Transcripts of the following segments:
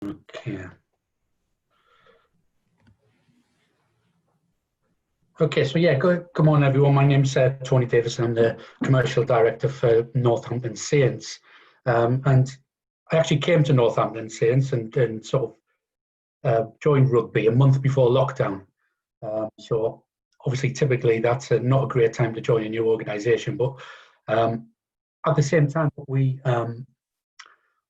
Okay. Okay, so yeah, good morning everyone. My name's Tony Davison. I'm the commercial director for Northampton Saints. And I actually came to Northampton Saints and sort of joined rugby a month before lockdown. So obviously, typically, that's not a great time to join a new organisation. But at the same time,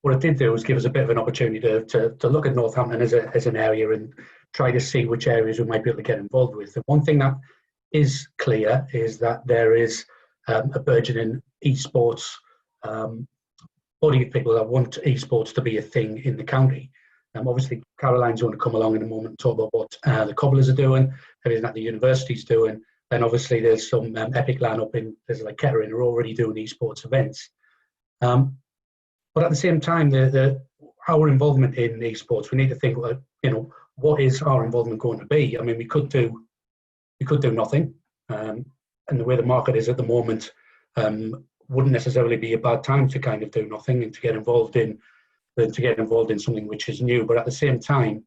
what it did do was give us a bit of an opportunity to look at Northampton as an area and try to see which areas we might be able to get involved with. And one thing that is clear is that there is a burgeoning esports body of people that want esports to be a thing in the county. Obviously, Caroline's going to come along in a moment and talk about what the Cobblers are doing, everything that the university's doing. Then obviously there's some epic lineup in places like Kettering who are already doing esports events. But at the same time, our involvement in esports, we need to think, what is our involvement going to be? I mean, we could do nothing, and the way the market is at the moment, wouldn't necessarily be a bad time to kind of do nothing and to get involved in something which is new. But at the same time,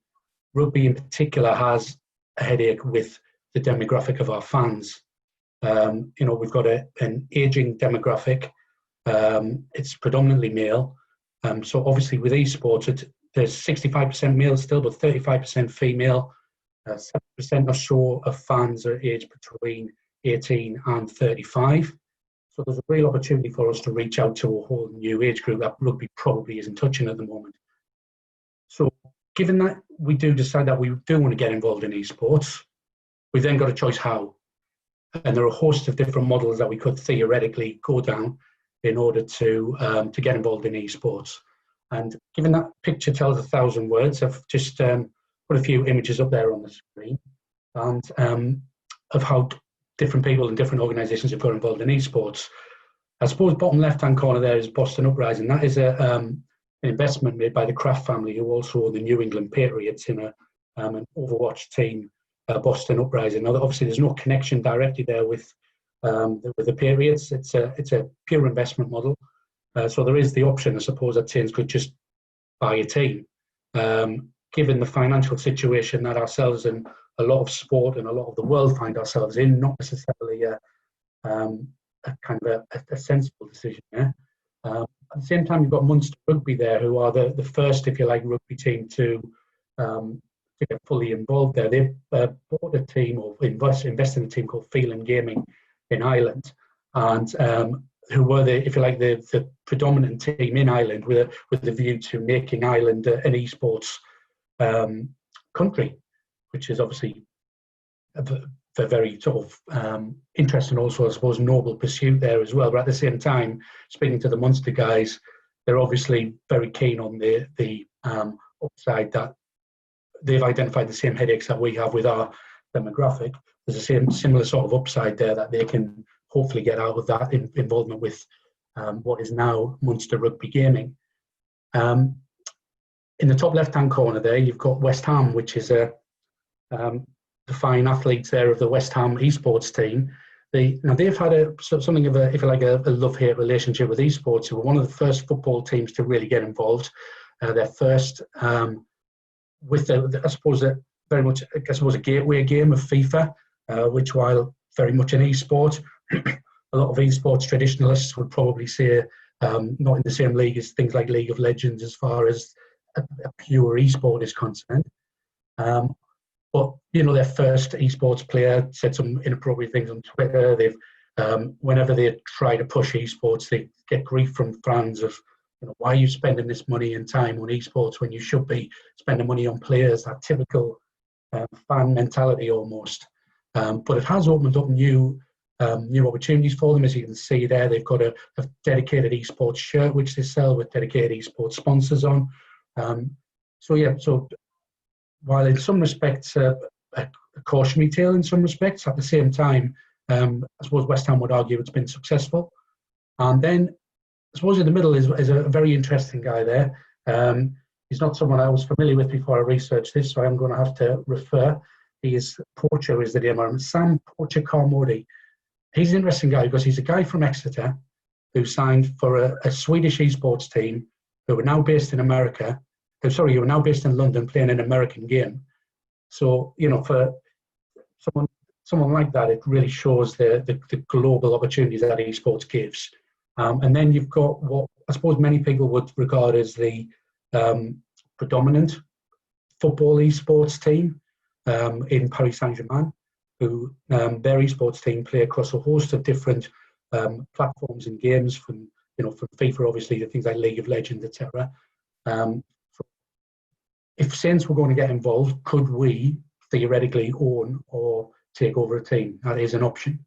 rugby in particular has a headache with the demographic of our fans. We've got an aging demographic. It's predominantly male. So obviously with esports, there's 65% male still, but 35% female. 7% or so of fans are aged between 18 and 35. So there's a real opportunity for us to reach out to a whole new age group that rugby probably isn't touching at the moment. So given that we do decide that we do want to get involved in esports, we've then got a choice how. And there are a host of different models that we could theoretically go down in order to get involved in esports. And given that picture tells 1,000 words, I've just put a few images up there on the screen and of how different people and different organisations have got involved in esports. I suppose bottom left-hand corner there is Boston Uprising. That is an investment made by the Kraft family, who also own the New England Patriots in an Overwatch team, Boston Uprising. Now, obviously, there's no connection directly there with the Patriots. It's a pure investment model. So there is the option, I suppose, that Saints could just buy a team. Given the financial situation that ourselves and a lot of sport and a lot of the world find ourselves in, not necessarily a kind of a sensible decision there. At the same time, you've got Munster Rugby there, who are the first, if you like, rugby team to get fully involved there. They've bought a team or invested in a team called Phelan Gaming in Ireland, and who were the predominant team in Ireland with the view to making Ireland an esports country, which is obviously a very sort of interesting, also I suppose noble pursuit there as well. But at the same time, speaking to the Munster guys, they're obviously very keen on the upside, that they've identified the same headaches that we have with our demographic. There's a similar sort of upside there that they can hopefully get out of that involvement with what is now Munster Rugby Gaming. In the top left-hand corner there, you've got West Ham, which is the fine athletes there of the West Ham esports team. They've had something of a love-hate relationship with esports. They were one of the first football teams to really get involved. Their first with very much a gateway game of FIFA, which, while very much an esport, a lot of esports traditionalists would probably say not in the same league as things like League of Legends as far as a pure esport is concerned. But their first esports player said some inappropriate things on Twitter. They've whenever they try to push esports, they get grief from fans of, why are you spending this money and time on esports when you should be spending money on players? That typical fan mentality almost. But it has opened up new opportunities for them. As you can see there, they've got a dedicated esports shirt which they sell with dedicated esports sponsors on. So while in some respects a cautionary tale in some respects, at the same time, I suppose West Ham would argue it's been successful. And then I suppose in the middle is a very interesting guy there. He's not someone I was familiar with before I researched this, so I'm going to have to refer. Porcher is the name. Sam Porcher Carmody. He's an interesting guy because he's a guy from Exeter who signed for a Swedish esports team who are now based in America, sorry, you're now based in London playing an American game. So, for someone like that, it really shows the global opportunities that esports gives. And then you've got what I suppose many people would regard as the predominant football esports team in Paris Saint-Germain, who their esports team play across a host of different platforms and games, from FIFA, obviously, to things like League of Legends, etc. If Saints were going to get involved, could we theoretically own or take over a team? That is an option.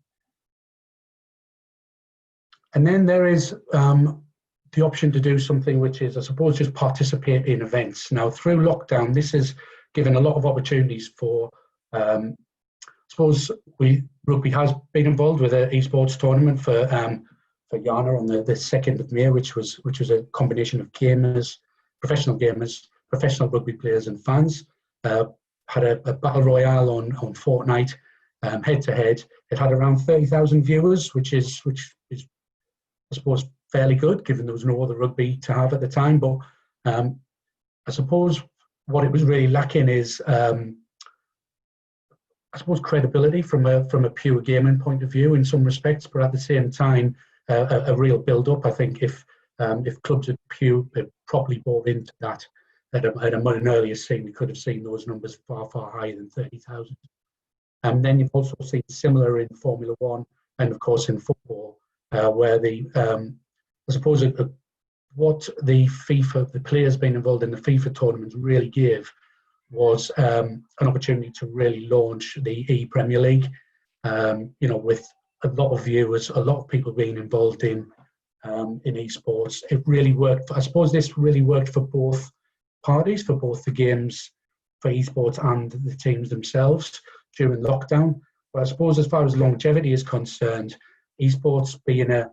And then there is the option to do something which is, I suppose, just participate in events. Now, through lockdown, this has given a lot of opportunities for, I suppose, rugby has been involved with an esports tournament for Ghana on the 2nd of May, which was a combination of gamers, professional rugby players and fans. Had a battle royale on Fortnite, head to head. It had around 30,000 viewers, which is I suppose fairly good, given there was no other rugby to have at the time. But I suppose what it was really lacking is, I suppose, credibility from a pure gaming point of view in some respects, but at the same time, a real build-up. I think if clubs had properly bought into that at an earlier scene, we could have seen those numbers far, far higher than 30,000. And then you've also seen similar in Formula One and, of course, in football, where I suppose what the players being involved in the FIFA tournaments really gave was an opportunity to really launch the E-Premier League, with a lot of viewers, a lot of people being involved in esports. It really worked. I suppose this really worked for both parties, for both the games, for esports and the teams themselves during lockdown. But I suppose as far as longevity is concerned, esports being a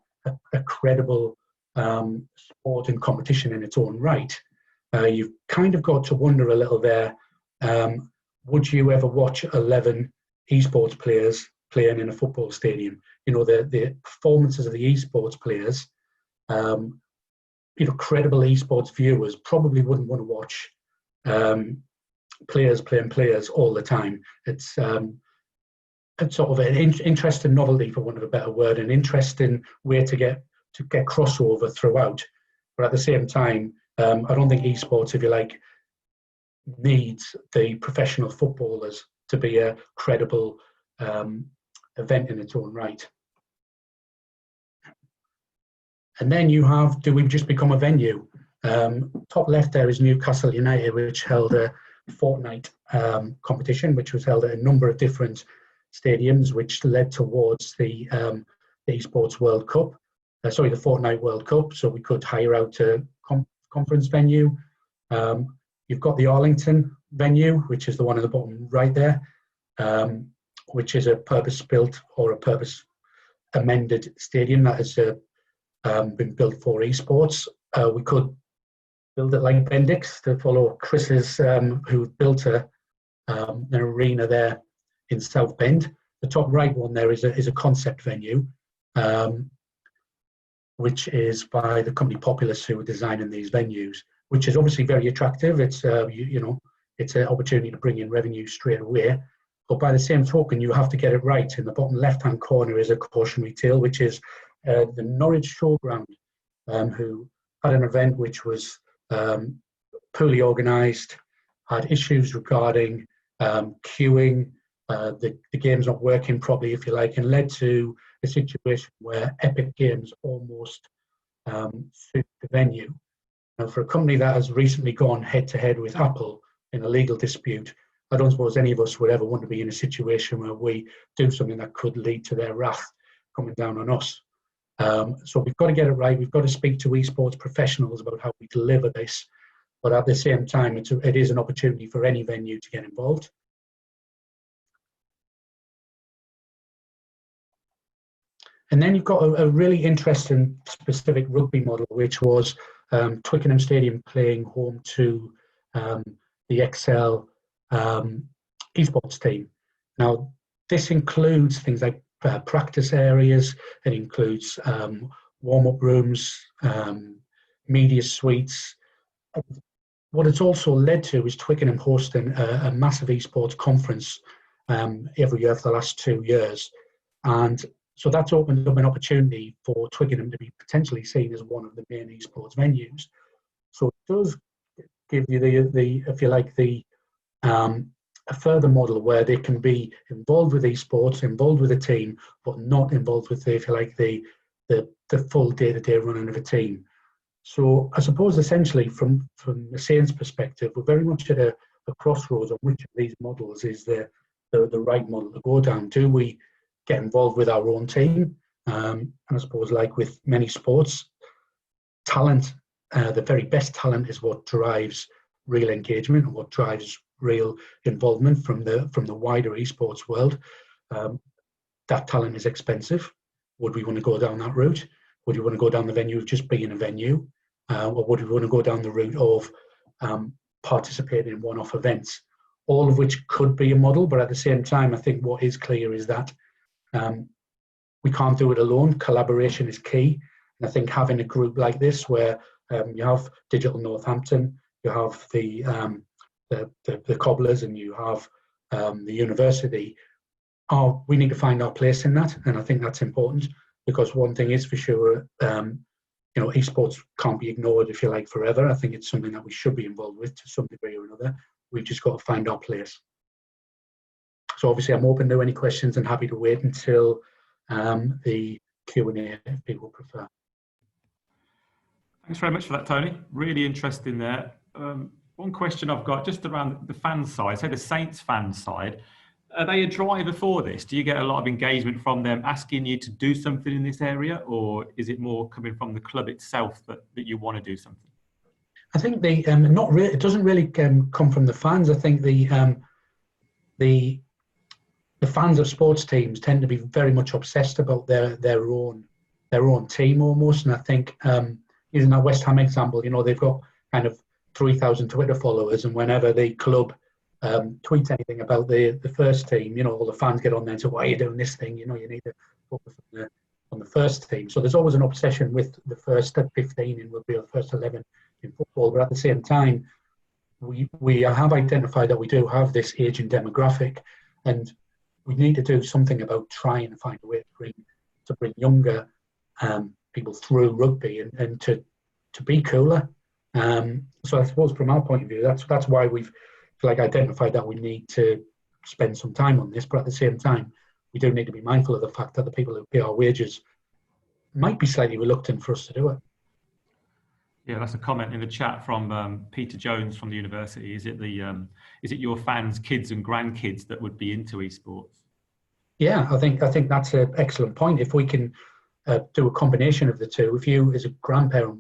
credible sport and competition in its own right, you've kind of got to wonder a little there, would you ever watch 11 esports players playing in a football stadium? The performances of the esports players, credible esports viewers probably wouldn't want to watch players playing players all the time. It's sort of an interesting novelty, for want of a better word, an interesting way to get crossover throughout. But at the same time, I don't think esports, if you like, needs the professional footballers to be a credible event in its own right. And then you have, do we just become a venue? Top left there is Newcastle United, which held a Fortnite competition, which was held at a number of different stadiums, which led towards the esports World Cup. The Fortnite World Cup. So we could hire out a conference venue. You've got the Arlington venue, which is the one at the bottom right there, which is a purpose-built or a purpose-amended stadium that has been built for esports. We could build it like Bendix, to follow Chris's, who built an arena there in South Bend. The top right one there is a concept venue, which is by the company Populous, who are designing these venues, which is obviously very attractive. It's it's an opportunity to bring in revenue straight away. But by the same token, you have to get it right. In the bottom left-hand corner is a cautionary tale, which is the Norwich Showground, who had an event which was poorly organised, had issues regarding queuing, the game's not working properly, if you like, and led to a situation where Epic Games almost sued the venue. Now, for a company that has recently gone head-to-head with Apple in a legal dispute, I don't suppose any of us would ever want to be in a situation where we do something that could lead to their wrath coming down on us. So we've got to get it right. We've got to speak to esports professionals about how we deliver this. But at the same time, it is an opportunity for any venue to get involved. And then you've got a really interesting specific rugby model, which was Twickenham Stadium playing home to the Excel esports team. Now, this includes things like practice areas. It includes warm-up rooms, media suites, what it's also led to is Twickenham hosting a massive esports conference every year for the last 2 years. And so that's opened up an opportunity for Twickenham to be potentially seen as one of the main esports venues. So it does give you the if you like, the a further model where they can be involved with esports, involved with a team, but not involved with, if you like, the full day-to-day running of a team. So I suppose essentially from the Saints perspective, we're very much at a crossroads on which of these models is the right model to go down. Do we get involved with our own team? And I suppose, like with many sports, talent, the very best talent is what drives real engagement and what drives real involvement from the wider esports world. That talent is expensive. Would we want to go down that route? Would you want to go down the venue of just being a venue? Or would we want to go down the route of participating in one-off events? All of which could be a model, but at the same time, I think what is clear is that we can't do it alone. Collaboration is key. And I think having a group like this where you have Digital Northampton, you have the cobblers, and you have the university, we need to find our place in that. And I think that's important, because one thing is for sure, esports can't be ignored, if you like, forever. I think it's something that we should be involved with to some degree or another. We've just got to find our place. So obviously I'm open to any questions and happy to wait until the Q&A if people prefer. Thanks very much for that, Tony. Really interesting there. One question I've got just around the fan side, say the Saints fan side, are they a driver for this? Do you get a lot of engagement from them asking you to do something in this area, or is it more coming from the club itself that you want to do something? I think not really. It doesn't really come from the fans. I think the fans of sports teams tend to be very much obsessed about their own team almost. And I think using that West Ham example, they've got kind of 3,000 Twitter followers, and whenever the club tweets anything about the first team, all the fans get on there and say, "Why are you doing this thing? You need to focus on the first team." So there's always an obsession with the first 15 in rugby or the first 11 in football. But at the same time, we have identified that we do have this aging demographic, and we need to do something about trying to find a way to bring younger people through rugby and to be cooler. So I suppose from our point of view, that's why we've identified that we need to spend some time on this. But at the same time, we do need to be mindful of the fact that the people who pay our wages might be slightly reluctant for us to do it. Yeah, that's a comment in the chat from Peter Jones from the university. Is it your fans' kids and grandkids that would be into esports? Yeah, I think that's an excellent point. If we can do a combination of the two, if you as a grandparent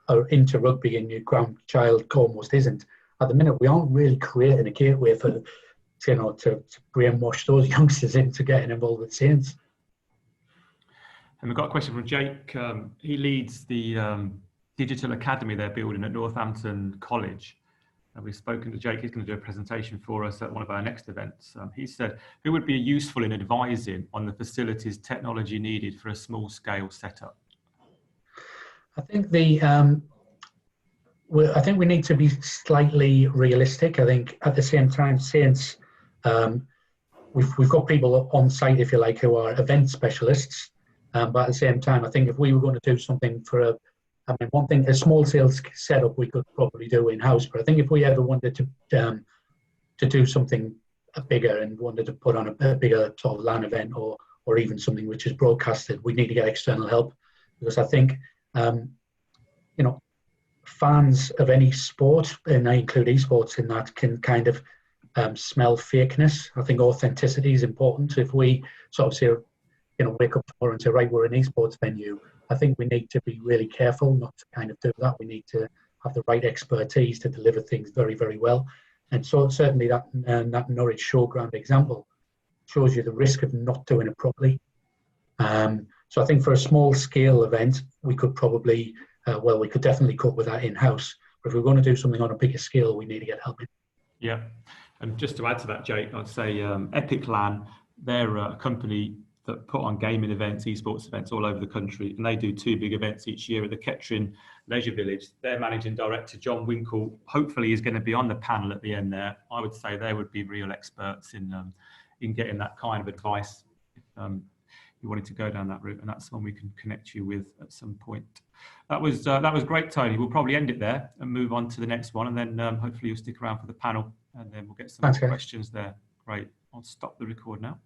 are into rugby and your grandchild almost isn't, at the minute we aren't really creating a gateway for to brainwash those youngsters into getting involved with Saints. And we've got a question from Jake. He leads the digital academy they're building at Northampton College. We've spoken to Jake. He's going to do a presentation for us at one of our next events. He said, who would be useful in advising on the facilities technology needed for a small scale setup? I think I think we need to be slightly realistic. I think at the same time, Saints, we've got people on site, if you like, who are event specialists. But at the same time, I think if we were going to do something one thing, a small sales setup we could probably do in-house. But I think if we ever wanted to do something bigger and wanted to put on a bigger sort of LAN event or even something which is broadcasted, we need to get external help. Because I think, fans of any sport, and I include esports in that, can kind of smell fakeness. I think authenticity is important. If we sort of say, wake up tomorrow and say, right, we're an esports venue, I think we need to be really careful not to kind of do that. We need to have the right expertise to deliver things very, very well. And so certainly that Norwich Showground example shows you the risk of not doing it properly. So I think for a small scale event, we could probably, we could definitely cope with that in-house. But if we're going to do something on a bigger scale, we need to get help in. Yeah. And just to add to that, Jake, I'd say Epic LAN, they're a company that put on gaming events, esports events all over the country, and they do 2 big events each year at the Kettering Leisure Village. Their managing director, John Winkle, hopefully is going to be on the panel at the end there. I would say they would be real experts in getting that kind of advice if you wanted to go down that route, and that's one we can connect you with at some point. That was great, Tony. We'll probably end it there and move on to the next one, and then hopefully you'll stick around for the panel, and then we'll get some questions there. Great. I'll stop the record now.